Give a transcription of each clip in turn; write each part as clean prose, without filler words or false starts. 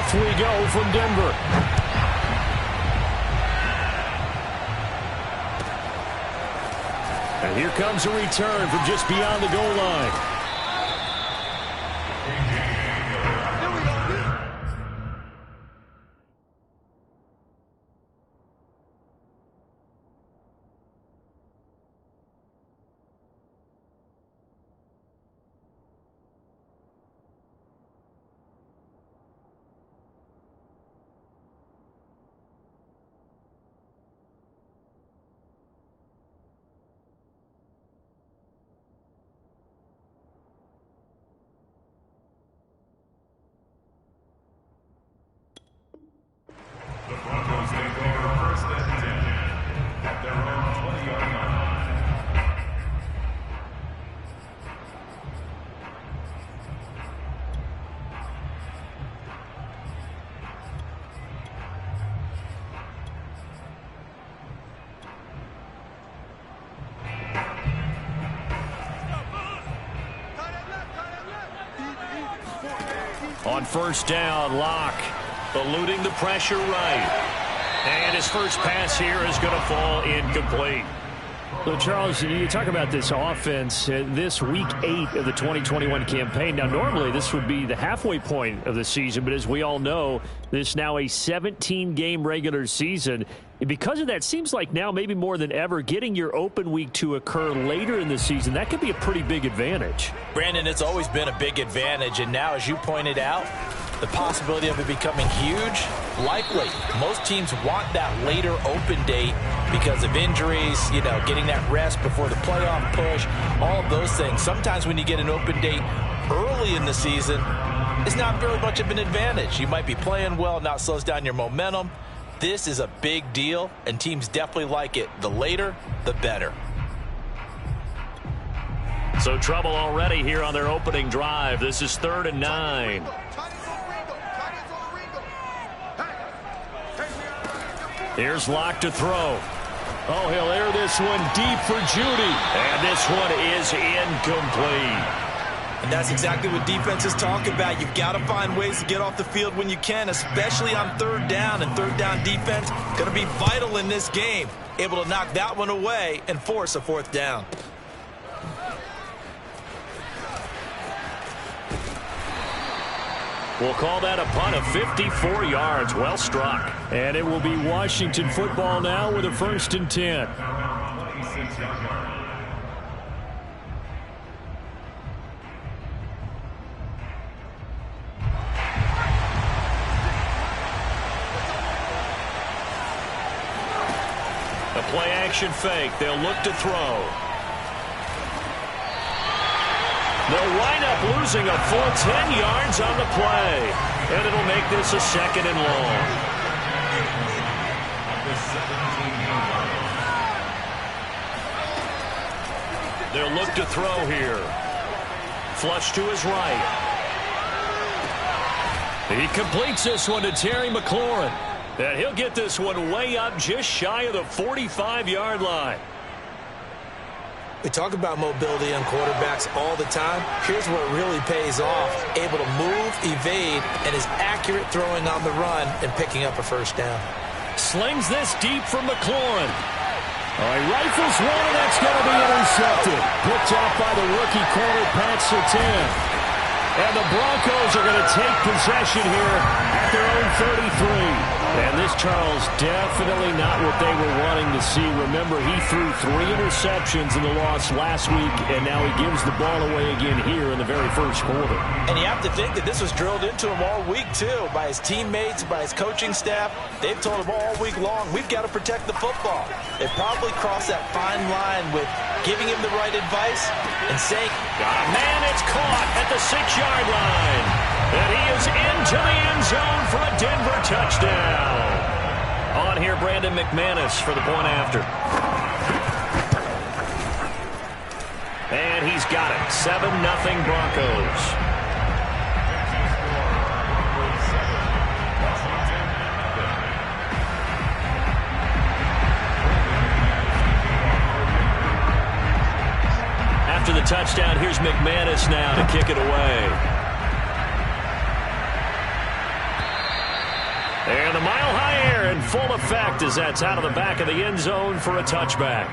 Off we go from Denver. And here comes a return from just beyond the goal line. On first down, Locke eluding the pressure right. And his first pass here is going to fall incomplete. So, Charles, you talk about this offense, this week 8 of the 2021 campaign. Now, normally this would be the halfway point of the season, but as we all know, this is now a 17-game regular season. And because of that, seems like now maybe more than ever, getting your open week to occur later in the season, that could be a pretty big advantage. Brandon, it's always been a big advantage, and now, as you pointed out, the possibility of it becoming huge, likely. Most teams want that later open date because of injuries, you know, getting that rest before the playoff push, all of those things. Sometimes when you get an open date early in the season, it's not very much of an advantage. You might be playing well, now it slows down your momentum. This is a big deal, and teams definitely like it. The later, the better. So trouble already here on their opening drive. This is 3rd and 9. Here's Locke to throw. Oh, he'll air this one deep for Judy. And this one is incomplete. And that's exactly what defenses talk about. You've got to find ways to get off the field when you can, especially on 3rd down. And 3rd down defense going to be vital in this game. Able to knock that one away and force a 4th down. We'll call that a punt of 54 yards. Well struck. And it will be Washington football now with a 1st and 10. A play action fake. They'll look to throw. They'll wind up losing a full 10 yards on the play. And it'll make this a 2nd and long. They'll look to throw here. Flush to his right. He completes this one to Terry McLaurin. And he'll get this one way up just shy of the 45-yard line. We talk about mobility on quarterbacks all the time. Here's where it really pays off. Able to move, evade, and is accurate throwing on the run and picking up a 1st down. Slings this deep from McLaurin. All right, rifles one, and that's going to be intercepted. Picked off by the rookie corner, Pat Surtain. And the Broncos are going to take possession here at their own 33. And this, Charles, definitely not what they were wanting to see. Remember, he threw 3 interceptions in the loss last week, and now he gives the ball away again here in the very first quarter. And you have to think that this was drilled into him all week, too, by his teammates, by his coaching staff. They've told him all week long, we've got to protect the football. They probably crossed that fine line with giving him the right advice and saying, man, it's caught at the 6-yard line. And he is into the end zone for a Denver touchdown. On here, Brandon McManus for the point after. And he's got it. 7-0 Broncos. After the touchdown, here's McManus now to kick it away. And the mile-high air in full effect as that's out of the back of the end zone for a touchback.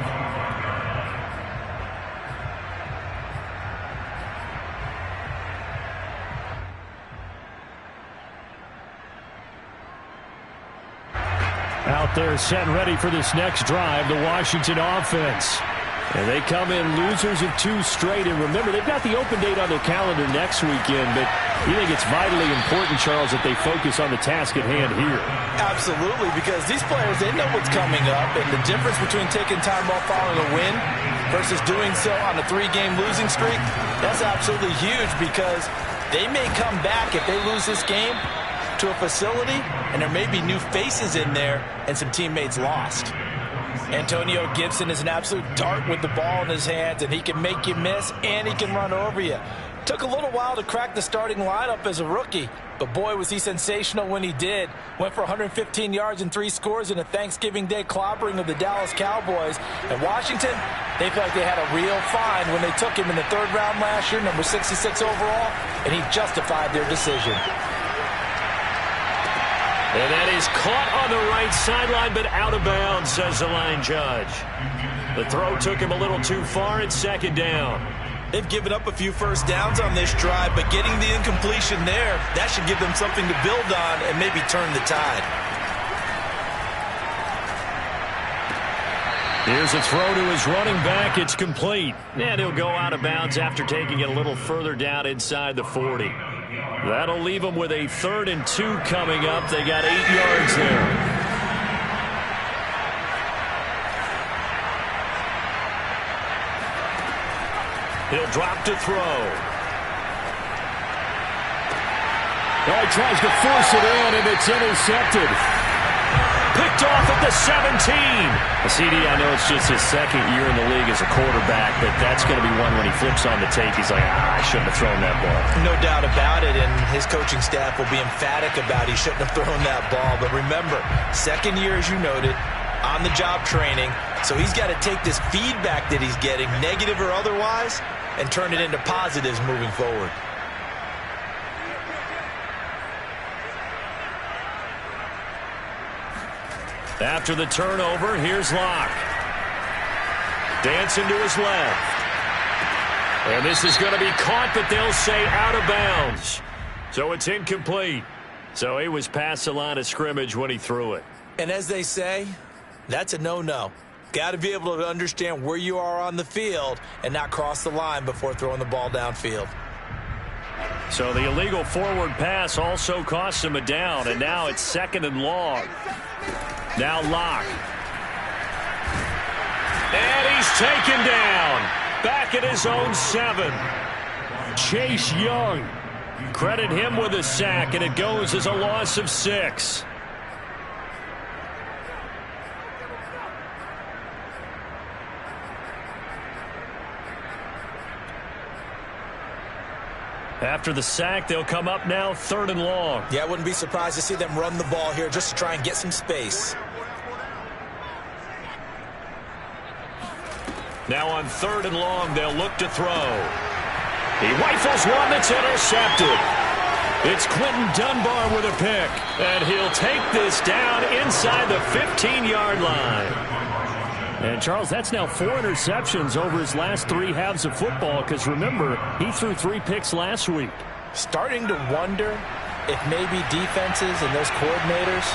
Out there set and ready for this next drive, the Washington offense. And they come in losers of 2 straight. And remember, they've got the open date on their calendar next weekend. But you think it's vitally important, Charles, that they focus on the task at hand here? Absolutely, because these players, they know what's coming up. And the difference between taking time off following a win versus doing so on a 3-game losing streak, that's absolutely huge, because they may come back if they lose this game to a facility, and there may be new faces in there and some teammates lost. Antonio Gibson is an absolute dart with the ball in his hands, and he can make you miss and he can run over you. Took a little while to crack the starting lineup as a rookie, but boy, was he sensational when he did. Went for 115 yards and 3 scores in a Thanksgiving Day clobbering of the Dallas Cowboys. And Washington, they felt like they had a real find when they took him in the 3rd round last year, number 66 overall, and he justified their decision. And that is caught on the right sideline, but out of bounds, says the line judge. The throw took him a little too far. It's 2nd down. They've given up a few first downs on this drive, but getting the incompletion there, that should give them something to build on and maybe turn the tide. Here's a throw to his running back. It's complete. And he'll go out of bounds after taking it a little further down inside the 40. That'll leave them with a 3rd and 2 coming up. They got 8 yards there. He'll drop to throw. Oh, he tries to force it in, and it's intercepted. Picked off at the 17. CD, I know it's just his 2nd year in the league as a quarterback, but that's going to be one when he flips on the tape, he's like, I shouldn't have thrown that ball. No doubt about it, and his coaching staff will be emphatic about he shouldn't have thrown that ball. But remember, 2nd year, as you noted, on-the-job training, so he's got to take this feedback that he's getting, negative or otherwise, and turn it into positives moving forward. After the turnover, here's Locke. Dancing to his left. And this is going to be caught, but they'll say out of bounds. So it's incomplete. So he was past the line of scrimmage when he threw it. And as they say, that's a no-no. Got to be able to understand where you are on the field and not cross the line before throwing the ball downfield. So the illegal forward pass also cost him a down, and now it's 2nd and long. Now Locke. And he's taken down. Back at his own 7. Chase Young. Credit him with a sack, and it goes as a loss of 6. After the sack, they'll come up now 3rd and long. Yeah, I wouldn't be surprised to see them run the ball here just to try and get some space. Now on 3rd and long, they'll look to throw. He rifles one that's intercepted. It's Quentin Dunbar with a pick, and he'll take this down inside the 15-yard line. And, Charles, that's now 4 interceptions over his last 3 halves of football, because, remember, he threw 3 picks last week. Starting to wonder if maybe defenses and those coordinators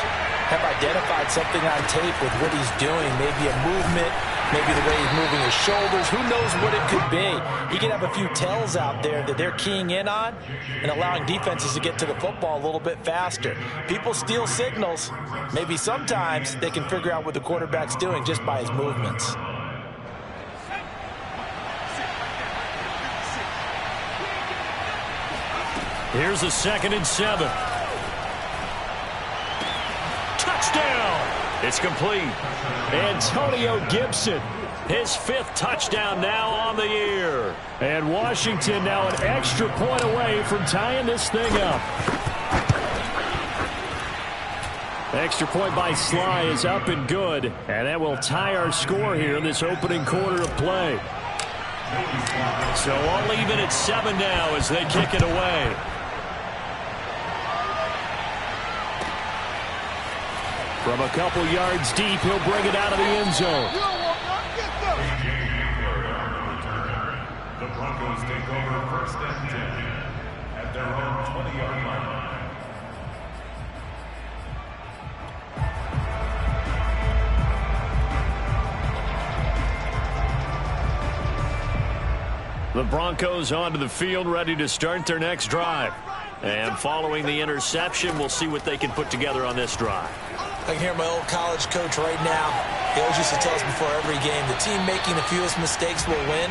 have identified something on tape with what he's doing, maybe a movement, maybe the way he's moving his shoulders. Who knows what it could be? He could have a few tells out there that they're keying in on and allowing defenses to get to the football a little bit faster. People steal signals. Maybe sometimes they can figure out what the quarterback's doing just by his movements. Here's a 2nd and 7. Touchdown! It's complete. Antonio Gibson, his 5th touchdown now on the year. And Washington now an extra point away from tying this thing up. Extra point by Sly is up and good. And that will tie our score here in this opening quarter of play. So all even at 7 now as they kick it away. From a couple yards deep, he'll bring it out of the end zone. The Broncos take over first and 10 at their own 20-yard line. The Broncos onto the field, ready to start their next drive. And following the interception, we'll see what they can put together on this drive. I can hear my old college coach right now. He always used to tell us before every game, the team making the fewest mistakes will win.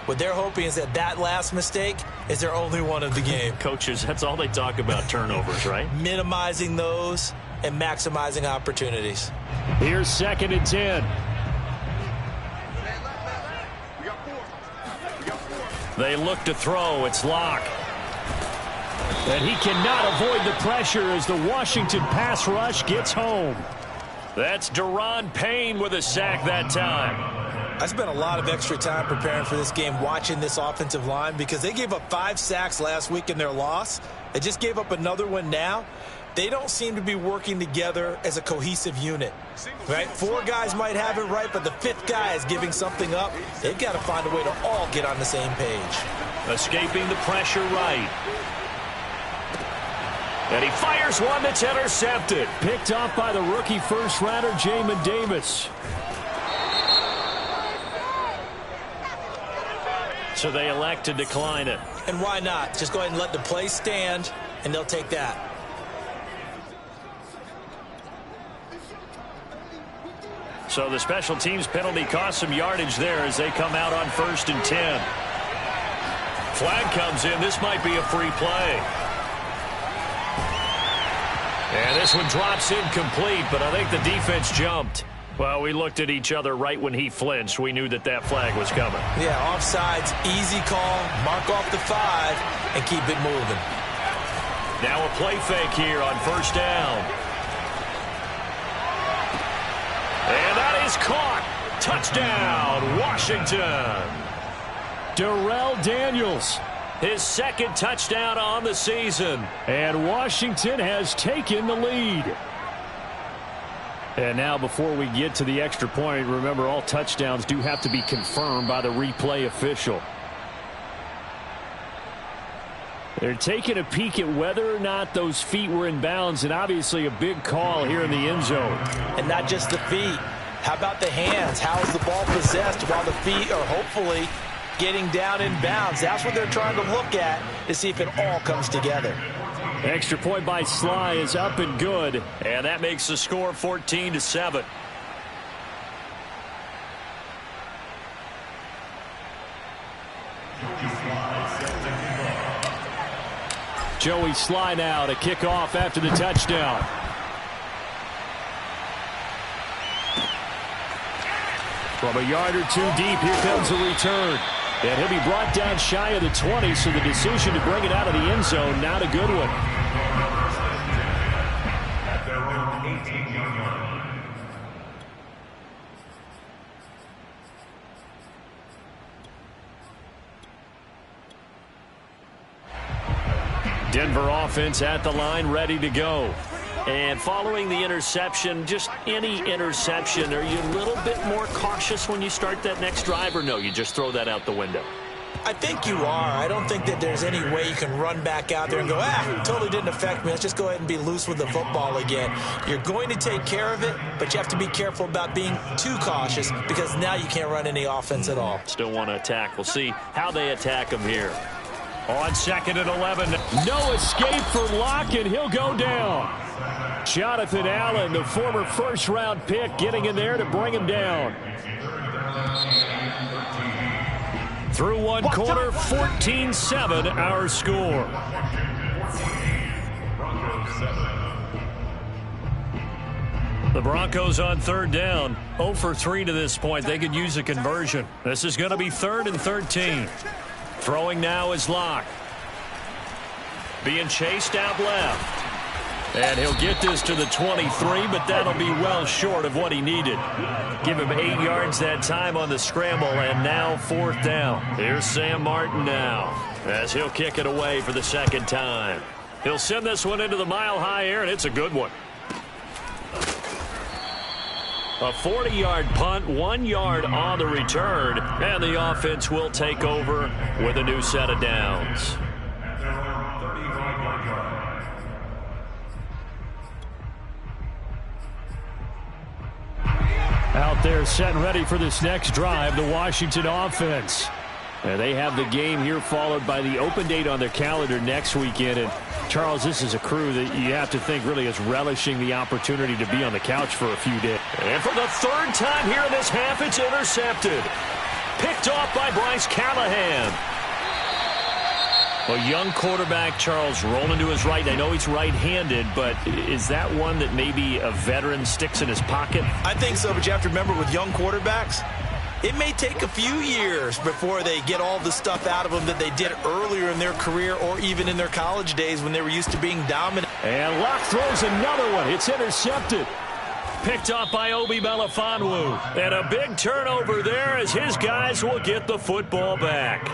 What they're hoping is that last mistake is their only one of the game. Coaches, that's all they talk about, turnovers, right? Minimizing those and maximizing opportunities. Here's 2nd and 10. They look to throw. It's Locke. And he cannot avoid the pressure as the Washington pass rush gets home. That's Deron Payne with a sack that time. I spent a lot of extra time preparing for this game, watching this offensive line, because they gave up 5 sacks last week in their loss. They just gave up another one now. They don't seem to be working together as a cohesive unit, right? 4 guys might have it right, but the 5th guy is giving something up. They've got to find a way to all get on the same page. Escaping the pressure right. And he fires one that's intercepted. Picked off by the rookie first-rounder, Jamin Davis. So they elect to decline it. And why not? Just go ahead and let the play stand, and they'll take that. So the special teams penalty cost some yardage there as they come out on 1st and 10. Flag comes in. This might be a free play. And this one drops incomplete, but I think the defense jumped. Well, we looked at each other right when he flinched. We knew that flag was coming. Yeah, offsides, easy call, mark off the 5, and keep it moving. Now a play fake here on 1st down. And that is caught. Touchdown, Washington. Darrell Daniels, his 2nd touchdown on the season. And Washington has taken the lead. And now before we get to the extra point, remember all touchdowns do have to be confirmed by the replay official. They're taking a peek at whether or not those feet were in bounds, and obviously a big call here in the end zone. And not just the feet. How about the hands? How is the ball possessed while the feet are hopefully getting down in bounds? That's what they're trying to look at to see if it all comes together. Extra point by Sly is up and good, and that makes the score 14-7. Joey Sly now to kick off after the touchdown. From a yard or 2 deep, here comes a return. And he'll be brought down shy of the 20, so the decision to bring it out of the end zone, not a good one. At their own 18-yard line. Denver offense at the line, ready to go. And following the interception, just any interception, are you a little bit more cautious when you start that next drive, or no, you just throw that out the window? I think you are. I don't think that there's any way you can run back out there and go, totally didn't affect me. Let's just go ahead and be loose with the football again. You're going to take care of it, but you have to be careful about being too cautious because now you can't run any offense at all. Still want to attack. We'll see how they attack him here. On 2nd and 11. No escape for Locke, and he'll go down. Jonathan Allen, the former first-round pick, getting in there to bring him down. Through one quarter, 14-7, our score. The Broncos on 3rd down. 0 for 3 to this point. They could use a conversion. This is going to be 3rd and 13. Throwing now is Locke. Being chased out left. And he'll get this to the 23, but that'll be well short of what he needed. Give him 8 yards that time on the scramble, and now 4th down. Here's Sam Martin now, as he'll kick it away for the 2nd time. He'll send this one into the mile-high air, and it's a good one. A 40-yard punt, 1 yard on the return, and the offense will take over with a new set of downs. Out there set and ready for this next drive, the Washington offense. And they have the game here followed by the open date on their calendar next weekend. And Charles, this is a crew that you have to think really is relishing the opportunity to be on the couch for a few days. And for the third time here in this half, it's intercepted. Picked off by Bryce Callahan. A young quarterback, Charles, rolling to his right. I know he's right-handed, but is that one that maybe a veteran sticks in his pocket? I think so, but you have to remember with young quarterbacks, it may take a few years before they get all the stuff out of them that they did earlier in their career or even in their college days when they were used to being dominant. And Locke throws another one. It's intercepted. Picked off by Obi Melifonwu. And a big turnover there as his guys will get the football back.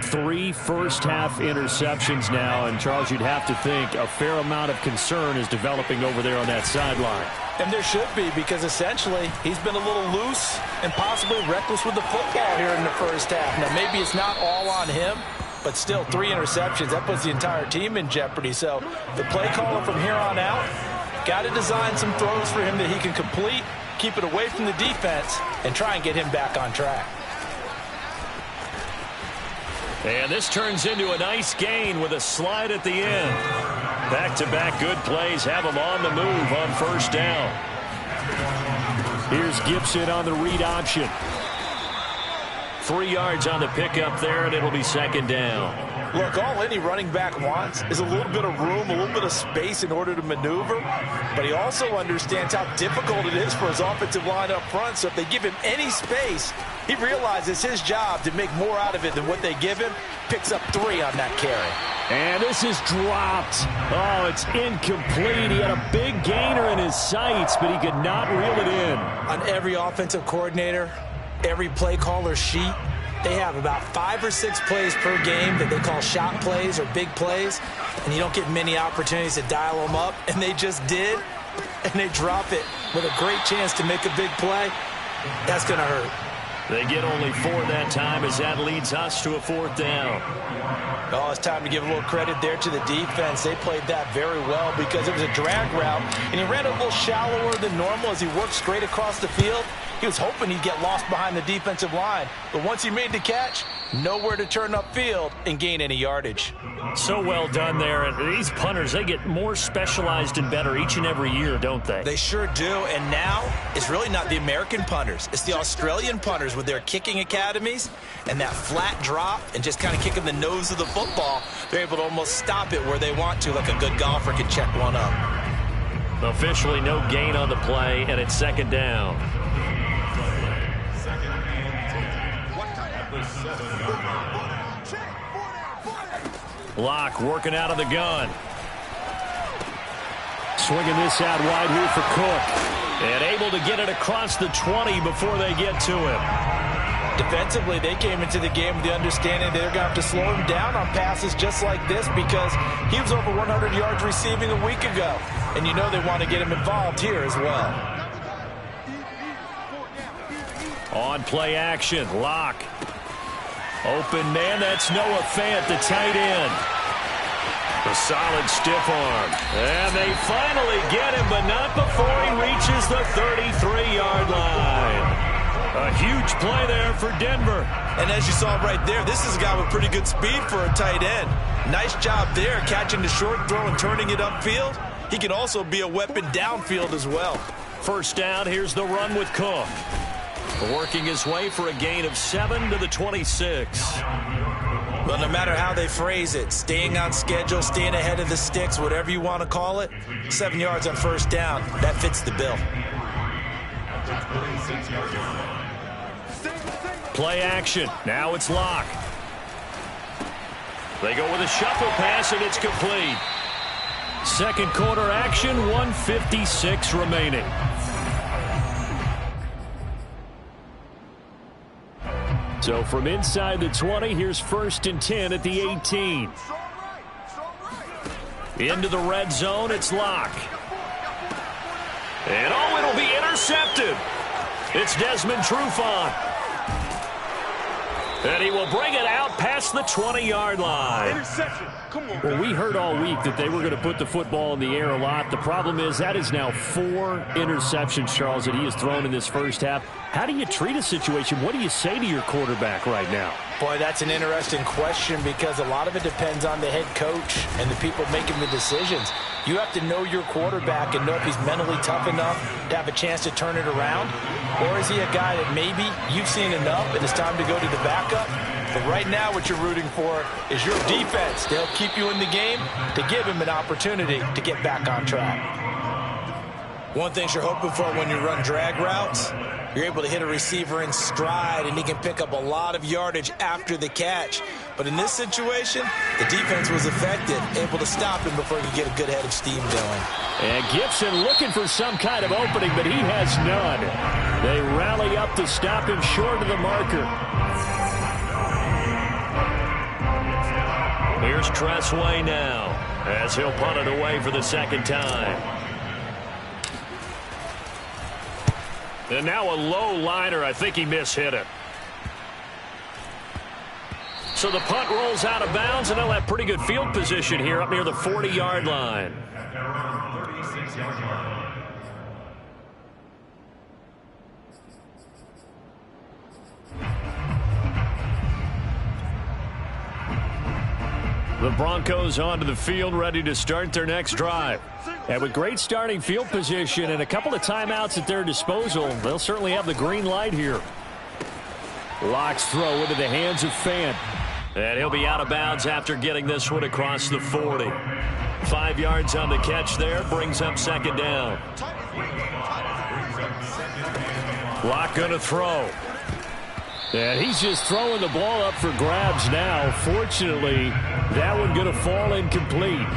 3 first-half interceptions now, and Charles, you'd have to think a fair amount of concern is developing over there on that sideline. And there should be, because essentially he's been a little loose and possibly reckless with the football here in the first half. Now, maybe it's not all on him, but still 3 interceptions. That puts the entire team in jeopardy. So the play caller from here on out got to design some throws for him that he can complete, keep it away from the defense, and try and get him back on track. And this turns into a nice gain with a slide at the end. Back-to-back good plays have him on the move on first down. Here's Gibson on the read option. 3 yards on the pickup there, and it'll be second down. Look, all any running back wants is a little bit of room, a little bit of space in order to maneuver, but he also understands how difficult it is for his offensive line up front, so if they give him any space, he realizes his job to make more out of it than what they give him, picks up 3 on that carry. And this is dropped. Oh, it's incomplete. He had a big gainer in his sights, but he could not reel it in. On every offensive coordinator, every play caller sheet, they have about 5 or 6 plays per game that they call shot plays or big plays, and you don't get many opportunities to dial them up, and they just did, and they drop it with a great chance to make a big play. That's going to hurt. They get only 4 that time as that leads us to a 4th down. Oh, it's time to give a little credit there to the defense. They played that very well because it was a drag route, and he ran a little shallower than normal as he worked straight across the field. He was hoping he'd get lost behind the defensive line, but once he made the catch, nowhere to turn upfield and gain any yardage. So well done there. And these punters, they get more specialized and better each and every year, don't they? They sure do. And now it's really not the American punters. It's the Australian punters with their kicking academies and that flat drop and just kind of kicking the nose of the football. They're able to almost stop it where they want to, like a good golfer can check one up. Officially no gain on the play, and it's second down. Locke working out of the gun. Swinging this out wide here for Cook. And able to get it across the 20 before they get to him. Defensively, they came into the game with the understanding they're going to have to slow him down on passes just like this because he was over 100 yards receiving a week ago. And you know they want to get him involved here as well. On play action, Locke. Open man, that's Noah Fant, the tight end. A solid stiff arm. And they finally get him, but not before he reaches the 33-yard line. A huge play there for Denver. And as you saw right there, this is a guy with pretty good speed for a tight end. Nice job there, catching the short throw and turning it upfield. He can also be a weapon downfield as well. First down, here's the run with Cook. Working his way for a gain of 7 to the 26. Well, no matter how they phrase it, staying on schedule, staying ahead of the sticks, whatever you want to call it, 7 yards on first down, that fits the bill. Play action. Now it's Locke. They go with a shuffle pass, and it's complete. Second quarter action, 1:56 remaining. So from inside the 20, here's 1st and 10 at the 18. Into the red zone, it's Locke. And oh, it'll be intercepted. It's Desmond Trufant. And he will bring it out past the 20-yard line. Interception. Come on. Well, we heard all week that they were going to put the football in the air a lot. The problem is that is now 4 interceptions, Charles, that he has thrown in this first half. How do you treat a situation? What do you say to your quarterback right now? Boy, that's an interesting question because a lot of it depends on the head coach and the people making the decisions. You have to know your quarterback and know if he's mentally tough enough to have a chance to turn it around. Or is he a guy that maybe you've seen enough and it's time to go to the backup? But right now what you're rooting for is your defense to help keep you in the game, to give him an opportunity to get back on track. One thing you're hoping for when you run drag routes, you're able to hit a receiver in stride, and he can pick up a lot of yardage after the catch. But in this situation, the defense was effective, able to stop him before he could get a good head of steam going. And Gibson looking for some kind of opening, but he has none. They rally up to stop him short of the marker. Here's Tressway now, as he'll punt it away for the second time. And now a low liner. I think he mishit it. So the punt rolls out of bounds, and they'll have pretty good field position here up near the 40-yard line. The Broncos onto the field, ready to start their next drive. And with great starting field position and a couple of timeouts at their disposal, they'll certainly have the green light here. Locke's throw into the hands of Fant. And he'll be out of bounds after getting this one across the 40. 5 yards on the catch there, brings up second down. Locke going to throw. And he's just throwing the ball up for grabs now. Fortunately, that one going to fall incomplete.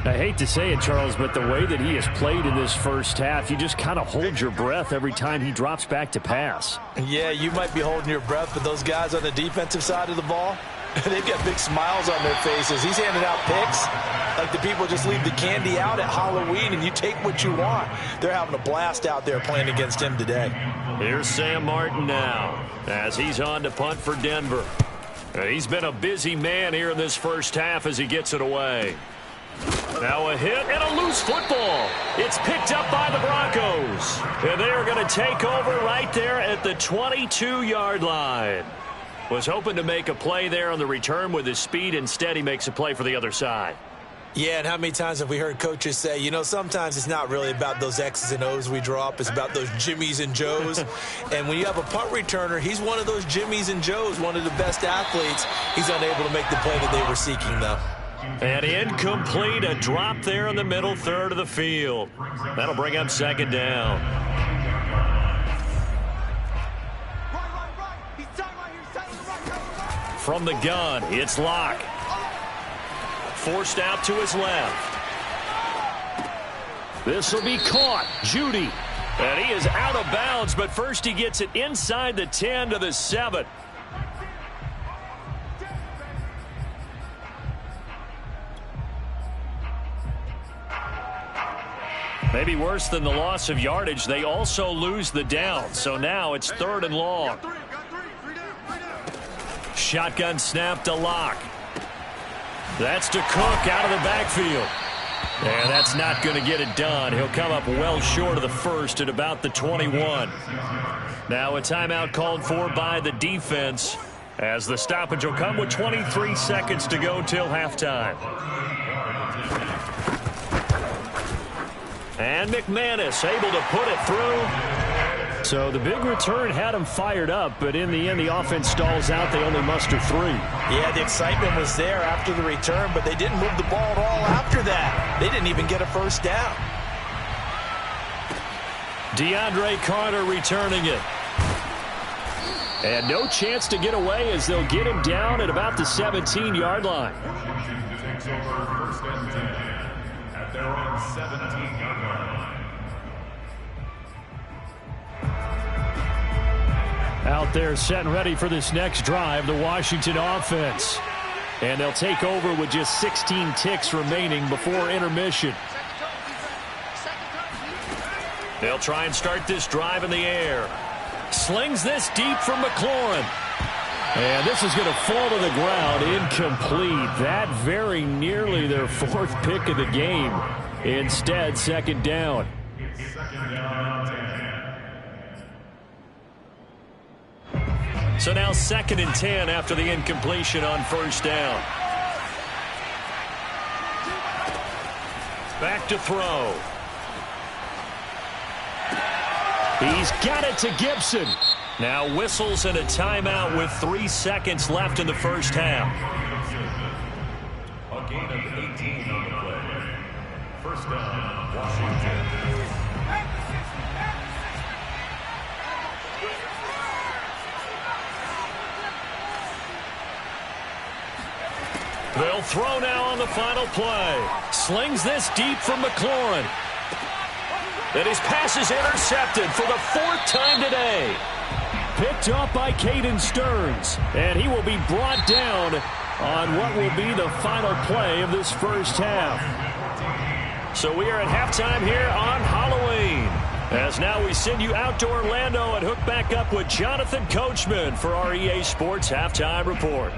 I hate to say it, Charles, but the way that he has played in this first half, you just kind of hold your breath every time he drops back to pass. Yeah, you might be holding your breath, but those guys on the defensive side of the ball, they've got big smiles on their faces. He's handing out picks like the people just leave the candy out at Halloween and you take what you want. They're having a blast out there playing against him today. Here's Sam Martin now as he's on to punt for Denver. And he's been a busy man here in this first half as he gets it away. Now a hit and a loose football. It's picked up by the Broncos. And they are going to take over right there at the 22-yard line. Was hoping to make a play there on the return with his speed. Instead, he makes a play for the other side. Yeah, and how many times have we heard coaches say, you know, sometimes it's not really about those X's and O's we draw up. It's about those Jimmies and Joes. And when you have a punt returner, he's one of those Jimmies and Joes, one of the best athletes. He's unable to make the play that they were seeking, though. And incomplete, a drop there in the middle third of the field. That'll bring up second down. From the gun, it's Locke. Forced out to his left. This will be caught. Judy. And he is out of bounds, but first he gets it inside the 10 to the 7. Maybe worse than the loss of yardage, they also lose the down. So now it's 3rd and long. Shotgun snap to Locke. That's to Cook out of the backfield. And that's not going to get it done. He'll come up well short of the first at about the 21. Now a timeout called for by the defense as the stoppage will come with 23 seconds to go till halftime. And McManus able to put it through. So the big return had him fired up, but in the end the offense stalls out. They only muster 3. Yeah, the excitement was there after the return, but they didn't move the ball at all after that. They didn't even get a first down. DeAndre Carter returning it. And no chance to get away as they'll get him down at about the 17-yard line. Takes over first and 10 at their own 17-yard line. Out there set and ready for this next drive, the Washington offense. And they'll take over with just 16 ticks remaining before intermission. They'll try and start this drive in the air. Slings this deep from McLaurin. And this is going to fall to the ground, incomplete. That very nearly their fourth pick of the game. Instead, second down. So now 2nd and 10 after the incompletion on first down. Back to throw. He's got it to Gibson. Now whistles and a timeout with 3 seconds left in the first half. A gain of 18 on the play. First down, Washington. They'll throw now on the final play. Slings this deep from McLaurin. And his pass is intercepted for the 4th time today. Picked up by Caden Stearns. And he will be brought down on what will be the final play of this first half. So we are at halftime here on Halloween. As now we send you out to Orlando and hook back up with Jonathan Coachman for our EA Sports Halftime Report.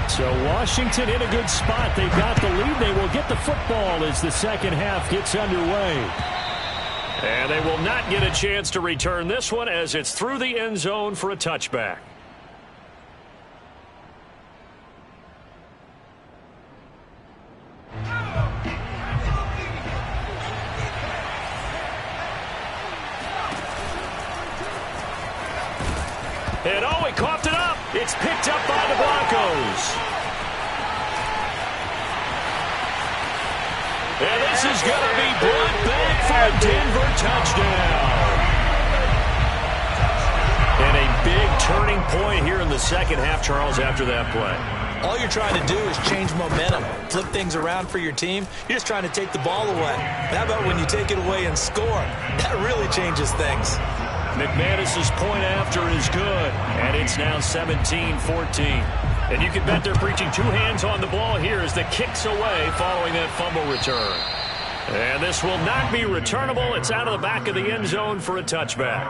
So Washington in a good spot. They've got the lead. They will get the football as the second half gets underway. And they will not get a chance to return this one as it's through the end zone for a touchback. And oh, he coughed it up. It's picked up by the Broncos. And this is going to be brought back for a Denver touchdown. And a big turning point here in the second half, Charles, after that play. All you're trying to do is change momentum, flip things around for your team. You're just trying to take the ball away. How about when you take it away and score? That really changes things. McManus's point after is good, and it's now 17-14. And you can bet they're preaching 2 hands on the ball here as the kick's away following that fumble return. And this will not be returnable. It's out of the back of the end zone for a touchback.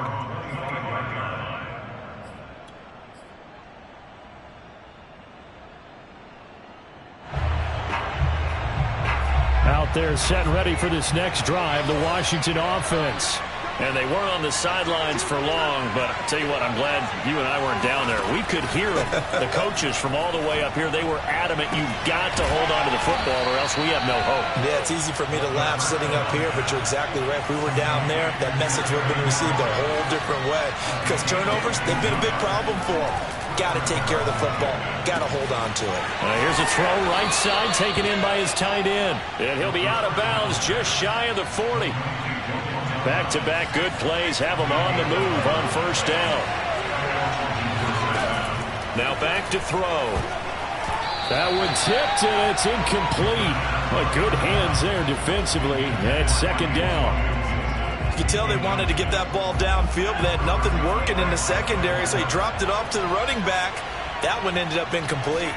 Out there set and ready for this next drive, the Washington offense. And they weren't on the sidelines for long, but I'll tell you what, I'm glad you and I weren't down there. We could hear them, the coaches from all the way up here. They were adamant, you've got to hold on to the football or else we have no hope. Yeah, it's easy for me to laugh sitting up here, but you're exactly right. If we were down there, that message would have been received a whole different way. Because turnovers, they've been a big problem for them. Got to take care of the football. Got to hold on to it. Here's a throw right side taken in by his tight end. And he'll be out of bounds just shy of the 40. Back-to-back good plays have him on the move on first down. Now back to throw. That one tipped, and it's incomplete. But good hands there defensively. And second down. You could tell they wanted to get that ball downfield, but they had nothing working in the secondary, so he dropped it off to the running back. That one ended up incomplete.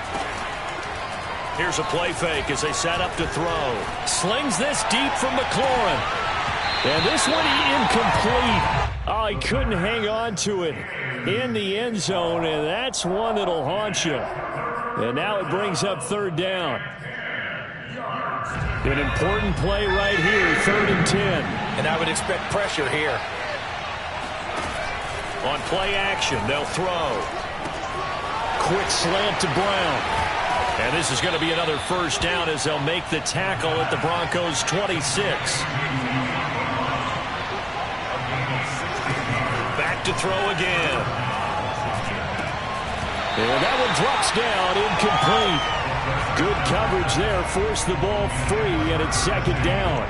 Here's a play fake as they set up to throw. Slings this deep from McLaurin. And this one incomplete. Oh, he couldn't hang on to it in the end zone, and that's one that'll haunt you. And now it brings up third down. An important play right here, 3rd and 10. And I would expect pressure here. On play action, they'll throw. Quick slant to Brown. And this is going to be another first down as they'll make the tackle at the Broncos' 26. Back to throw again. And that one drops down, incomplete. Good coverage there, forced the ball free, and it's second down.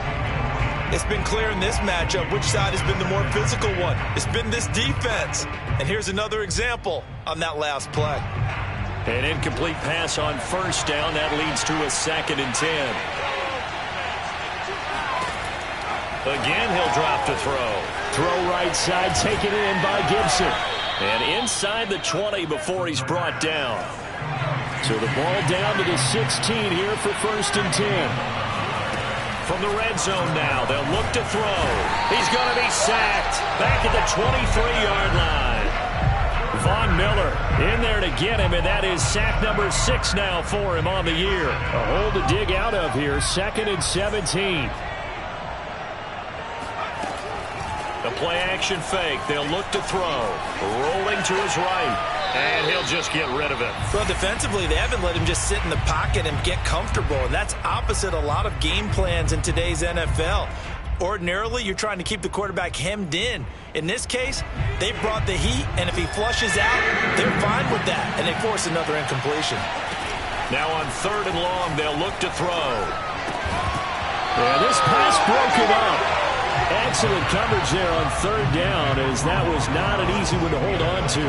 It's been clear in this matchup which side has been the more physical one. It's been this defense. And here's another example on that last play. An incomplete pass on first down. That leads to a 2nd and 10. Again, he'll drop to throw. Throw right side, taken in by Gibson. And inside the 20 before he's brought down. So the ball down to the 16 here for 1st and 10. From the red zone now, they'll look to throw. He's going to be sacked back at the 23-yard line. Von Miller in there to get him, and that is sack number 6 now for him on the year. A hole to dig out of here, 2nd and 17. The play-action fake. They'll look to throw. Rolling to his right. And he'll just get rid of it. Well, defensively, they haven't let him just sit in the pocket and get comfortable. And that's opposite a lot of game plans in today's NFL. Ordinarily, you're trying to keep the quarterback hemmed in. In this case, they brought the heat, and if he flushes out, they're fine with that. And they force another incompletion. Now on 3rd and long, they'll look to throw. Yeah, this pass broken up. Excellent coverage there on 3rd down, as that was not an easy one to hold on to.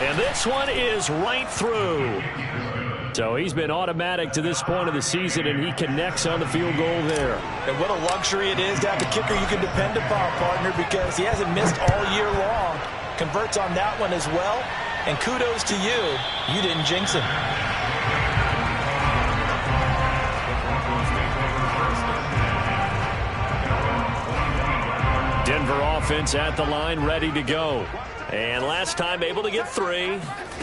And this one is right through. So he's been automatic to this point of the season, and he connects on the field goal there. And what a luxury it is to have a kicker you can depend upon, partner, because he hasn't missed all year long. Converts on that one as well. And kudos to you. You didn't jinx him. Denver offense at the line, ready to go. And last time able to get 3.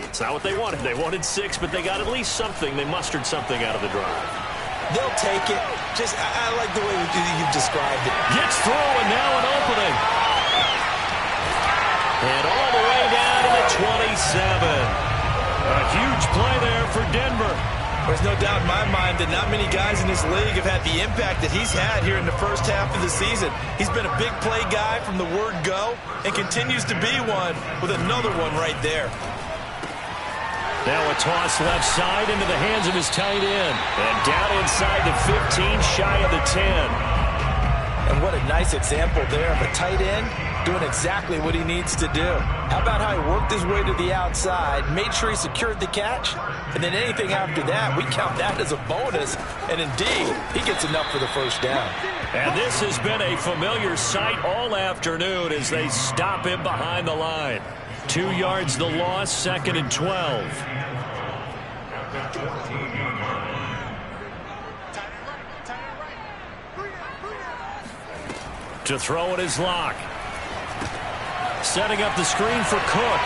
It's not what they wanted. They wanted 6, but they got at least something. They mustered something out of the drive. They'll take it. I like the way you've described it. Gets through, and now an opening. And all the way down to the 27. A huge play there for Denver. There's no doubt in my mind that not many guys in this league have had the impact that he's had here in the first half of the season. He's been a big play guy from the word go and continues to be one with another one right there. Now a toss left side into the hands of his tight end. And down inside the 15, shy of the 10. And what a nice example there of a tight end doing exactly what he needs to do. How about how he worked his way to the outside, made sure he secured the catch, and then anything after that, we count that as a bonus. And indeed, he gets enough for the first down. And this has been a familiar sight all afternoon as they stop him behind the line. 2 yards the loss, 2nd and 12. To throw it is Locke. Setting up the screen for Cook.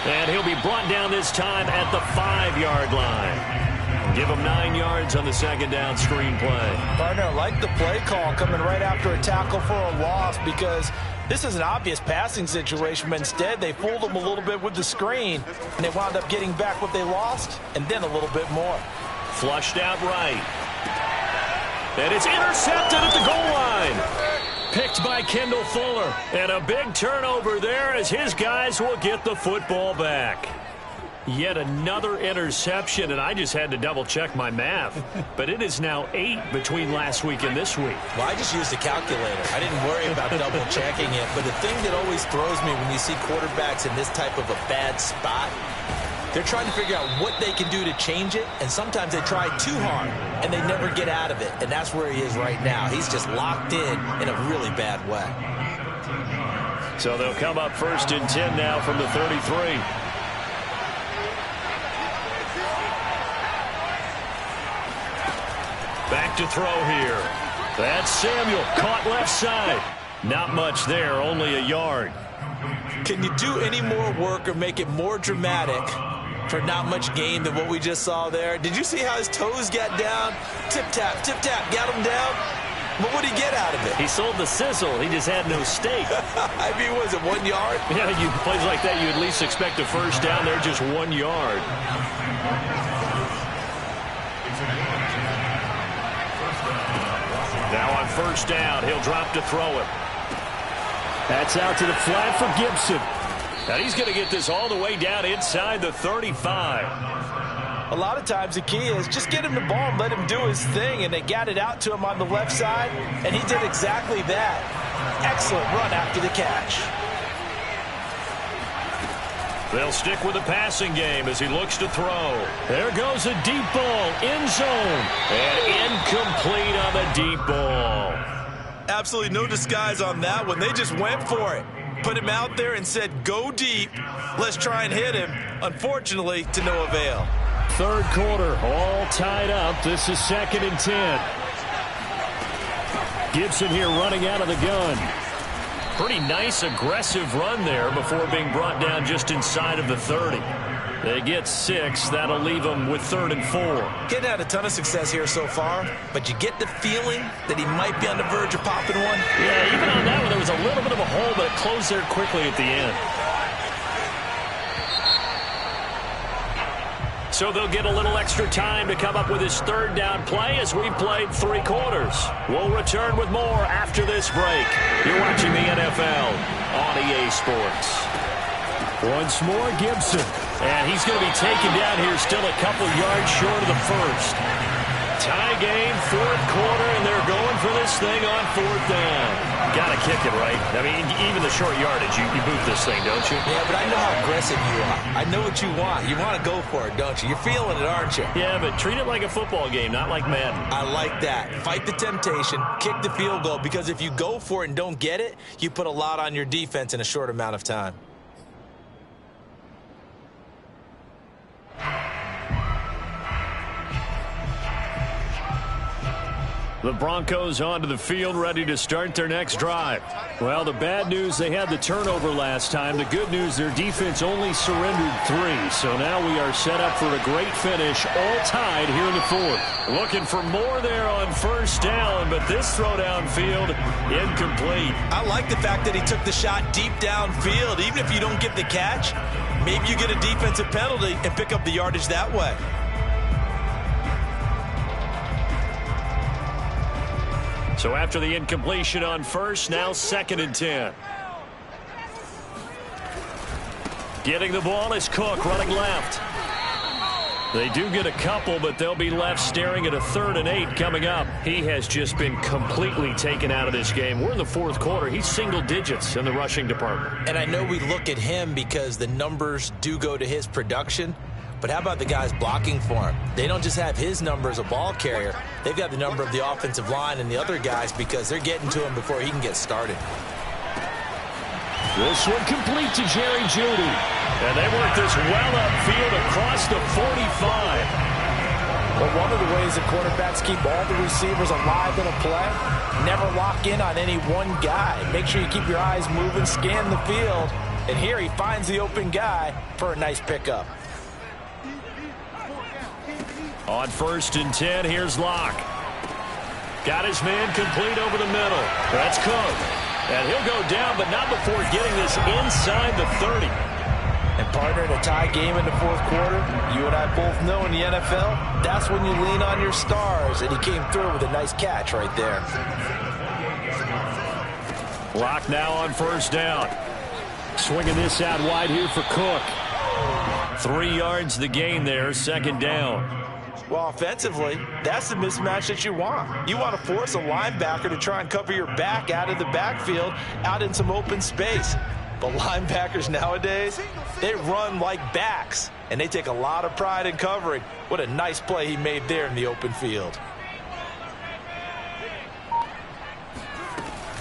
And he'll be brought down this time at the 5-yard line. Give him 9 yards on the 2nd down screen play. Partner, I like the play call coming right after a tackle for a loss, because this is an obvious passing situation, but instead they fooled him a little bit with the screen, and they wound up getting back what they lost, and then a little bit more. Flushed out right. And it's intercepted at the goal line. Picked by Kendall Fuller. And a big turnover there as his guys will get the football back. Yet another interception, and I just had to double-check my math. But it is now 8 between last week and this week. Well, I just used a calculator. I didn't worry about double-checking it. But the thing that always throws me when you see quarterbacks in this type of a bad spot, they're trying to figure out what they can do to change it, and sometimes they try too hard, and they never get out of it. And that's where he is right now. He's just locked in a really bad way. So they'll come up 1st and 10 now from the 33. Back to throw here. That's Samuel, caught left side. Not much there, only a yard. Can you do any more work or make it more dramatic for not much gain than what we just saw there? Did you see how his toes got down? Tip-tap, got him down. But what did he get out of it? He sold the sizzle. He just had no steak. I mean, was it 1 yard? Yeah, you plays like that, you at least expect a first down. They're just 1 yard. Now on 1st down, he'll drop to throw it. That's out to the flat for Gibson. And he's going to get this all the way down inside the 35. A lot of times the key is just get him the ball and let him do his thing, and they got it out to him on the left side, and he did exactly that. Excellent run after the catch. They'll stick with the passing game as he looks to throw. There goes a deep ball, end zone, and incomplete on the deep ball. Absolutely no disguise on that one. They just went for it. Put him out there and said, go deep. Let's try and hit him. Unfortunately, to no avail. Third quarter, all tied up. This is 2nd and 10. Gibson here running out of the gun. Pretty nice, aggressive run there before being brought down just inside of the 30. They get 6. That'll leave them with 3rd and 4. Getting had a ton of success here so far, but you get the feeling that he might be on the verge of popping one. Yeah, even on that one, there was a little bit of a hole, but it closed there quickly at the end. So they'll get a little extra time to come up with his 3rd down play as we've played 3 quarters. We'll return with more after this break. You're watching the NFL on EA Sports. Once more, Gibson. And he's going to be taken down here still a couple yards short of the first. Tie game, 4th quarter, and they're going for this thing on 4th down. Got to kick it, right? I mean, even the short yardage, you boot this thing, don't you? Yeah, but I know how aggressive you are. I know what you want. You want to go for it, don't you? You're feeling it, aren't you? Yeah, but treat it like a football game, not like Madden. I like that. Fight the temptation, kick the field goal, because if you go for it and don't get it, you put a lot on your defense in a short amount of time. The Broncos onto the field, ready to start their next drive. Well, the bad news, they had the turnover last time. The good news, their defense only surrendered 3. So now we are set up for a great finish, all tied here in the 4th. Looking for more there on 1st down, but this throw downfield, incomplete. I like the fact that he took the shot deep downfield. Even if you don't get the catch, maybe you get a defensive penalty and pick up the yardage that way. So after the incompletion on 1st, now 2nd and 10. Getting the ball is Cook running left. They do get a couple, but they'll be left staring at a 3rd and 8 coming up. He has just been completely taken out of this game. We're in the 4th quarter. He's single digits in the rushing department. And I know we look at him because the numbers do go to his production. But how about the guys blocking for him? They don't just have his number as a ball carrier. They've got the number of the offensive line and the other guys because they're getting to him before he can get started. This one complete to Jerry Jeudy. And they work this well upfield across the 45. Well, one of the ways that quarterbacks keep all the receivers alive in a play, never lock in on any one guy. Make sure you keep your eyes moving, scan the field. And here he finds the open guy for a nice pickup. On 1st and 10, here's Locke. Got his man complete over the middle. That's Cook. And he'll go down, but not before getting this inside the 30. And partner, in a tie game in the 4th quarter, you and I both know in the NFL, that's when you lean on your stars. And he came through with a nice catch right there. Locke now on 1st down. Swinging this out wide here for Cook. 3 yards the gain there, 2nd down. Well, offensively, that's the mismatch that you want. You want to force a linebacker to try and cover your back out of the backfield, out in some open space. But linebackers nowadays, they run like backs, and they take a lot of pride in covering. What a nice play he made there in the open field.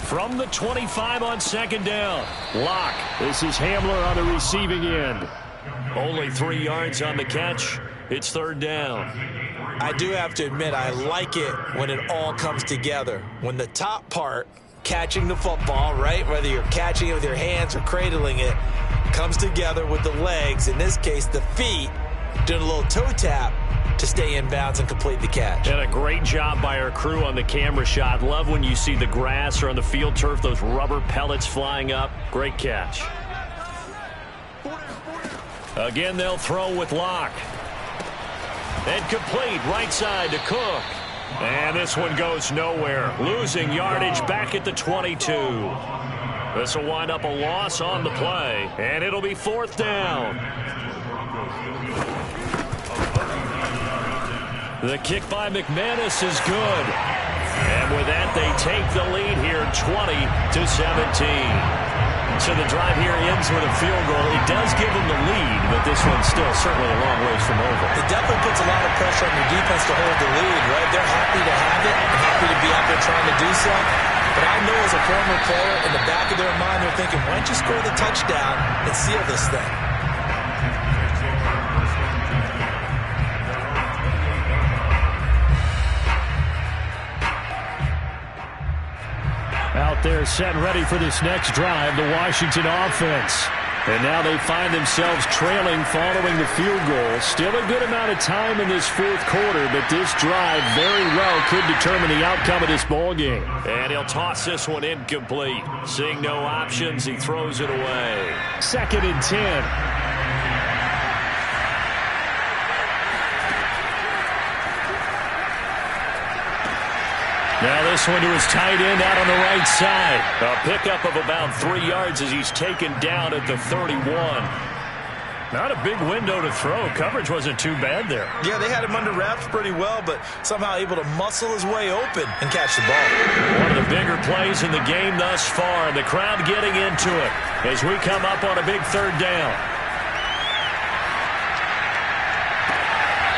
From the 25 on 2nd down, Locke. This is Hamler on the receiving end. Only 3 yards on the catch. It's 3rd down. I do have to admit, I like it when it all comes together. When the top part, catching the football, right, whether you're catching it with your hands or cradling it, comes together with the legs, in this case the feet, doing a little toe tap to stay in bounds and complete the catch. And a great job by our crew on the camera shot. Love when you see the grass or on the field turf, those rubber pellets flying up. Great catch. Again, they'll throw with Locke. And complete right side to Cook. And this one goes nowhere. Losing yardage back at the 22. This will wind up a loss on the play. And it'll be 4th down. The kick by McManus is good. And with that, they take the lead here 20-17. So the drive here ends with a field goal. It does give them the lead, but this one's still certainly a long ways from over. It definitely puts a lot of pressure on your defense to hold the lead, right? They're happy to have it, happy to be out there trying to do so. But But I know as a former player, in the back of their mind, they're thinking, why don't you score the touchdown and seal this thing? Out there set and ready for this next drive, the Washington offense. And now they find themselves trailing following the field goal. Still a good amount of time in this fourth quarter, but this drive very well could determine the outcome of this ball game. And he'll toss this one incomplete. Seeing no options, he throws it away. 2nd and 10. Now this one to his tight end out on the right side. A pickup of about 3 yards as he's taken down at the 31. Not a big window to throw. Coverage wasn't too bad there. Yeah, they had him under wraps pretty well, but somehow able to muscle his way open and catch the ball. One of the bigger plays in the game thus far, and the crowd getting into it as we come up on a big 3rd down.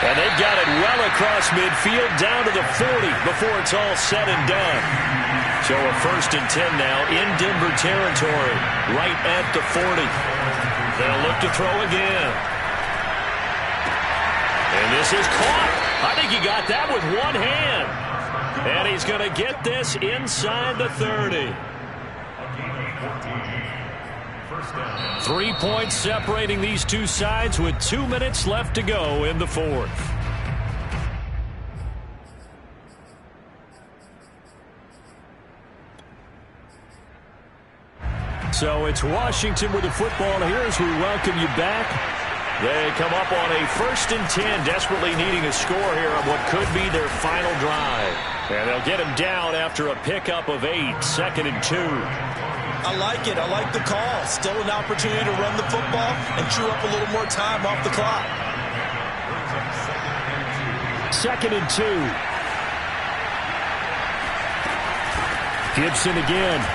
And they've got it well across midfield down to the 40 before it's all said and done. So a 1st and 10 now in Denver territory, right at the 40. They'll look to throw again. And this is caught. I think he got that with one hand. And he's going to get this inside the 30. 3 points separating these two sides with 2 minutes left to go in the 4th. So it's Washington with the football here as we welcome you back. They come up on a 1st and 10, desperately needing a score here on what could be their final drive. And they'll get him down after a pickup of 8, 2nd and 2. I like it. I like the call. Still an opportunity to run the football and chew up a little more time off the clock. 2nd and 2. Gibson again.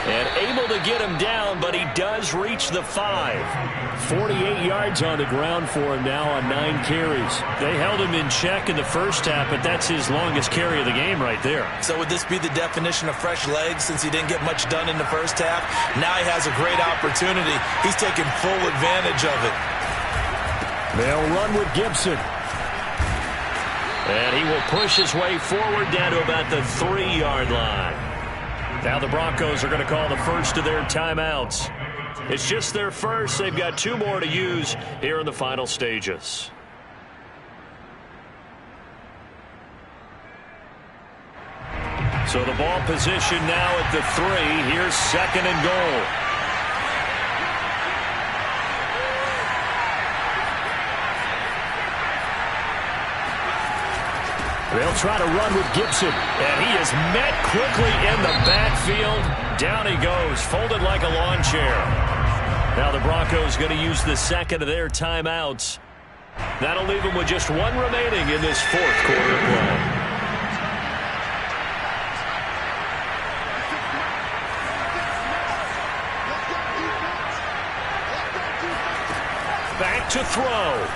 And able to get him down, but he does reach the 5. 48 yards on the ground for him now on 9 carries. They held him in check in the first half, but that's his longest carry of the game right there. So would this be the definition of fresh legs since he didn't get much done in the first half? Now he has a great opportunity. He's taking full advantage of it. They'll run with Gibson. And he will push his way forward down to about the 3-yard line. Now the Broncos are going to call the first of their timeouts. It's just their first. They've got 2 more to use here in the final stages. So the ball position now at the 3. Here's 2nd and goal. They'll try to run with Gibson, and he is met quickly in the backfield. Down he goes, folded like a lawn chair. Now the Broncos going to use the 2nd of their timeouts. That'll leave them with just 1 remaining in this 4th quarter of play. Back to throw.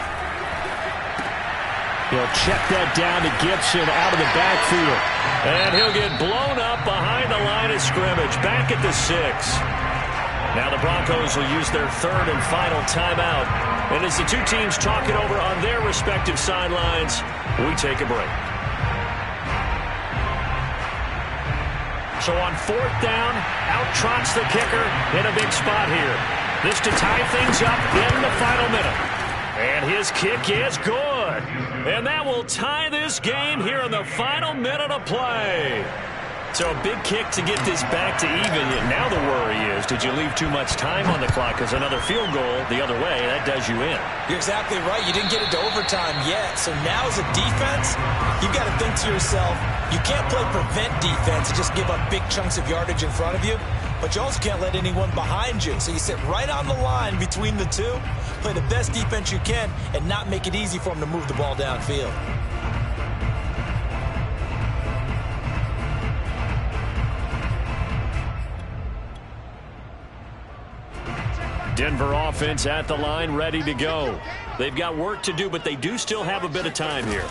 He'll check that down to Gibson out of the backfield. And he'll get blown up behind the line of scrimmage. Back at the 6. Now the Broncos will use their 3rd and final timeout. And as the two teams talk it over on their respective sidelines, we take a break. So on 4th down, out trots the kicker in a big spot here. This to tie things up in the final minute. And his kick is good. And that will tie this game here in the final minute of play. So a big kick to get this back to even. Now the worry is, did you leave too much time on the clock? Because another field goal the other way, that does you in. You're exactly right. You didn't get it to overtime yet. So now as a defense, you've got to think to yourself, you can't play prevent defense and just give up big chunks of yardage in front of you. But you also can't let anyone behind you. So you sit right on the line between the two, play the best defense you can, and not make it easy for them to move the ball downfield. Denver offense at the line, ready to go. They've got work to do, but they do still have a bit of time here.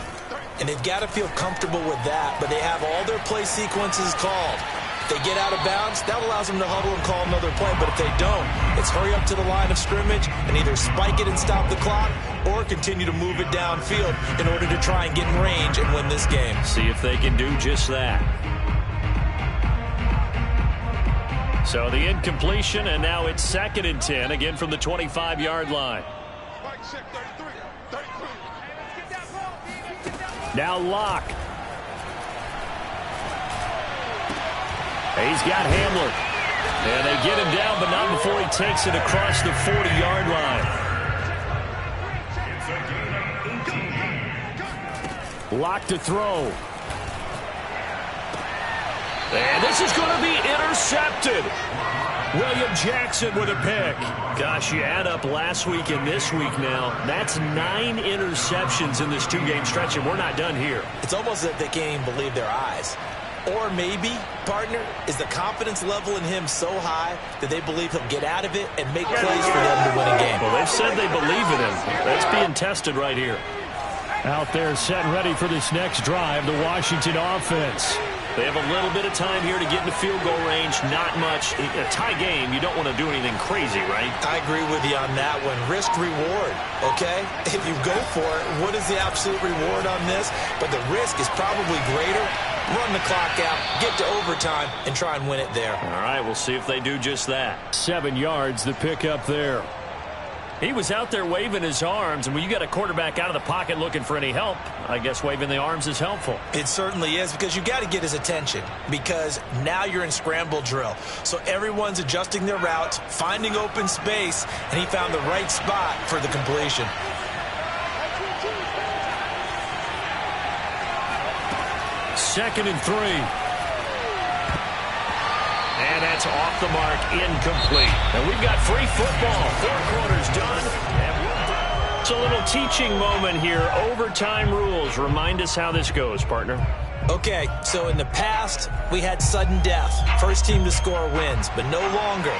and they've got to feel comfortable with that, but they have all their play sequences called. If they get out of bounds, that allows them to huddle and call another play, but if they don't, it's hurry up to the line of scrimmage and either spike it and stop the clock or continue to move it downfield in order to try and get in range and win this game. See if they can do just that. So the incompletion, and now it's 2nd and 10, again from the 25-yard line. Now Locke. He's got Hamler. And they get him down, but not before he takes it across the 40-yard line. Locke to throw. And this is going to be intercepted. William Jackson with a pick. Gosh, you add up last week and this week now. That's 9 interceptions in this 2-game stretch, and we're not done here. It's almost as if they can't even believe their eyes. Or maybe, partner, is the confidence level in him so high that they believe he'll get out of it and make plays for them to win a game. Well, they've said they believe in him. That's being tested right here. Out there set ready for this next drive, the Washington offense. They have a little bit of time here to get into field goal range. Not much. In a tie game, you don't want to do anything crazy, right? I agree with you on that one. Risk-reward, okay? If you go for it, what is the absolute reward on this? But the risk is probably greater. Run the clock out, get to overtime, and try and win it there. All right, we'll see if they do just that. 7 yards, the pickup there. He was out there waving his arms, and when you got a quarterback out of the pocket looking for any help, I guess waving the arms is helpful. It certainly is, because you got to get his attention, because now you're in scramble drill. So everyone's adjusting their routes, finding open space, and he found the right spot for the completion. Second and 3. And that's off the mark, incomplete. And we've got free football. 4 quarters done. And it's a little teaching moment here. Overtime rules. Remind us how this goes, partner. Okay, so in the past, we had sudden death. First team to score wins, but no longer.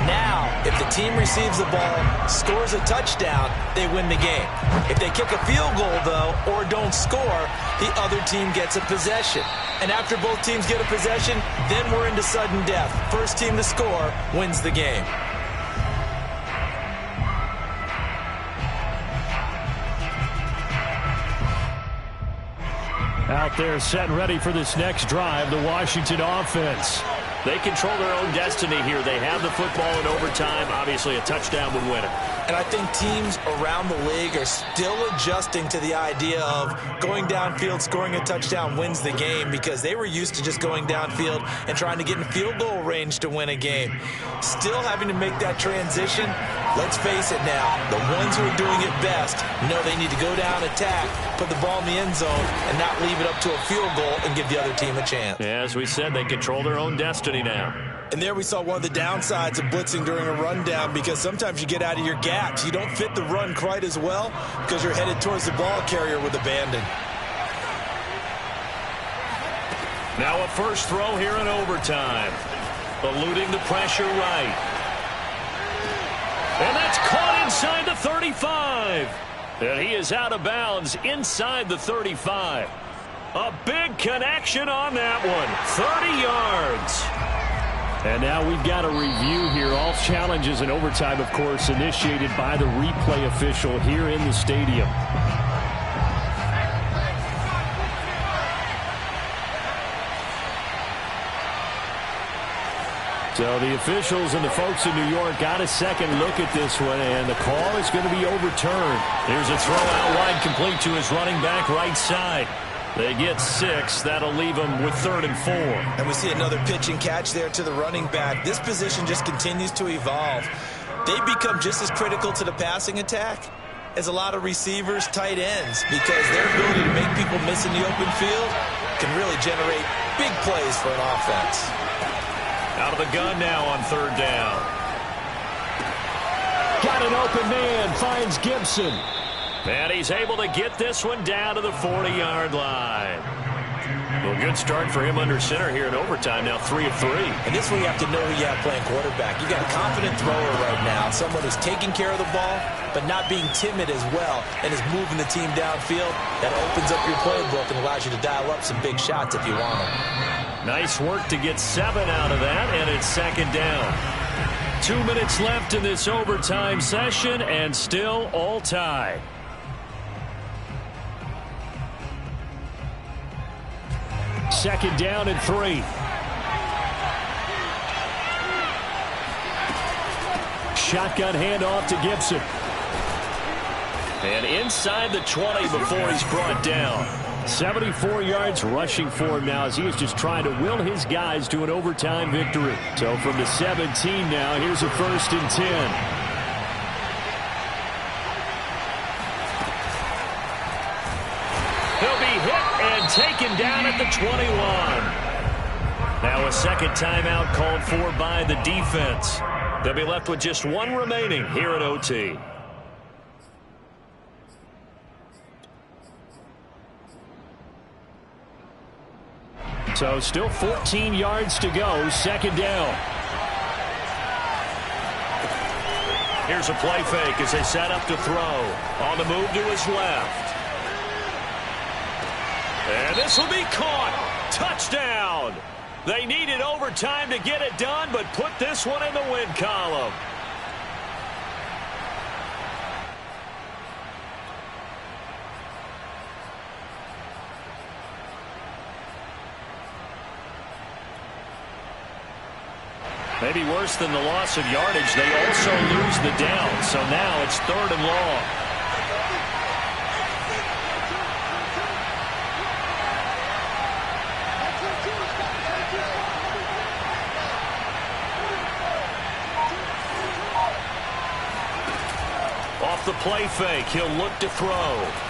Now, if the team receives the ball, scores a touchdown, they win the game. If they kick a field goal, though, or don't score, the other team gets a possession. And after both teams get a possession, then we're into sudden death. First team to score wins the game. Out there set and ready for this next drive, the Washington offense. They control their own destiny here. They have the football in overtime. Obviously, a touchdown would win it. And I think teams around the league are still adjusting to the idea of going downfield, scoring a touchdown wins the game, because they were used to just going downfield and trying to get in field goal range to win a game. Still having to make that transition. Let's face it now, the ones who are doing it best know they need to go down, attack, put the ball in the end zone, and not leave it up to a field goal and give the other team a chance. Yeah, as we said, they control their own destiny now. And there we saw one of the downsides of blitzing during a rundown, because sometimes you get out of your gaps. You don't fit the run quite as well because you're headed towards the ball carrier with abandon. Now a first throw here in overtime. Eluding the pressure right. And that's caught inside the 35. And he is out of bounds inside the 35. A big connection on that one. 30 yards. And now we've got a review here. All challenges in overtime, of course, initiated by the replay official here in the stadium. So the officials and the folks in New York got a second look at this one, and the call is going to be overturned. Here's a throw out wide, complete to his running back right side. They get 6. That'll leave them with 3rd and 4. And we see another pitch and catch there to the running back. This position just continues to evolve. They become just as critical to the passing attack as a lot of receivers, tight ends, because their ability to make people miss in the open field can really generate big plays for an offense. Out of the gun now on 3rd down. Got an open man, finds Gibson. And he's able to get this one down to the 40-yard line. Well, good start for him under center here in overtime. Now 3 of 3. And this is where you have to know who you have playing quarterback. You got a confident thrower right now, someone who's taking care of the ball, but not being timid as well, and is moving the team downfield. That opens up your playbook and allows you to dial up some big shots if you want them. Nice work to get 7 out of that, and it's second down. 2 minutes left in this overtime session, and still all tied. Second down and 3. Shotgun handoff to Gibson. And inside the 20 before he's brought down. 74 yards rushing for him now as he is just trying to will his guys to an overtime victory. So from the 17 now, here's a 1st and 10. He'll be hit and taken down at the 21. Now a second timeout called for by the defense. They'll be left with just 1 remaining here at OT. So still 14 yards to go. Second down. Here's a play fake as they set up to throw. On the move to his left. And this will be caught. Touchdown. They needed overtime to get it done, but put this one in the win column. Maybe worse than the loss of yardage, they also lose the down. So now it's 3rd and long. Off the play fake, he'll look to throw.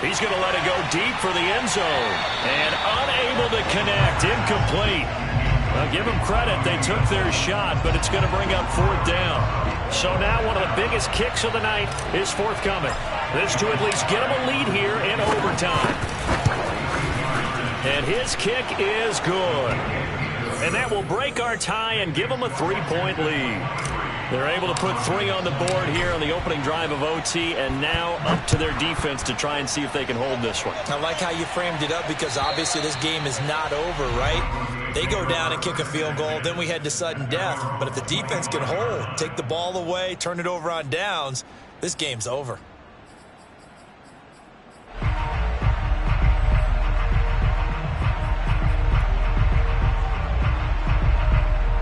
He's going to let it go deep for the end zone. And unable to connect, incomplete. Well, give them credit. They took their shot, but it's going to bring up 4th down. So now one of the biggest kicks of the night is forthcoming. This to at least get them a lead here in overtime. And his kick is good. And that will break our tie and give them a 3-point lead. They're able to put 3 on the board here on the opening drive of OT, and now up to their defense to try and see if they can hold this one. I like how you framed it up because obviously this game is not over, right? They go down and kick a field goal, then we head to sudden death. But if the defense can hold, take the ball away, turn it over on downs, this game's over.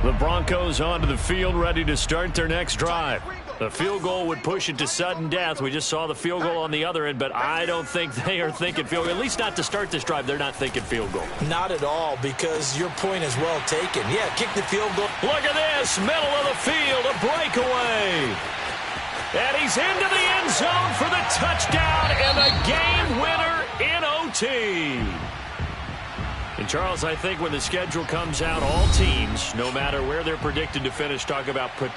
The Broncos onto the field, ready to start their next drive. The field goal would push it to sudden death. We just saw the field goal on the other end, but I don't think they are thinking field goal. At least not to start this drive. They're not thinking field goal. Not at all, because your point is well taken. Yeah, kick the field goal. Look at this, middle of the field, a breakaway. And he's into the end zone for the touchdown and the game winner in OT. And, Charles, I think when the schedule comes out, all teams, no matter where they're predicted to finish, talk about potential.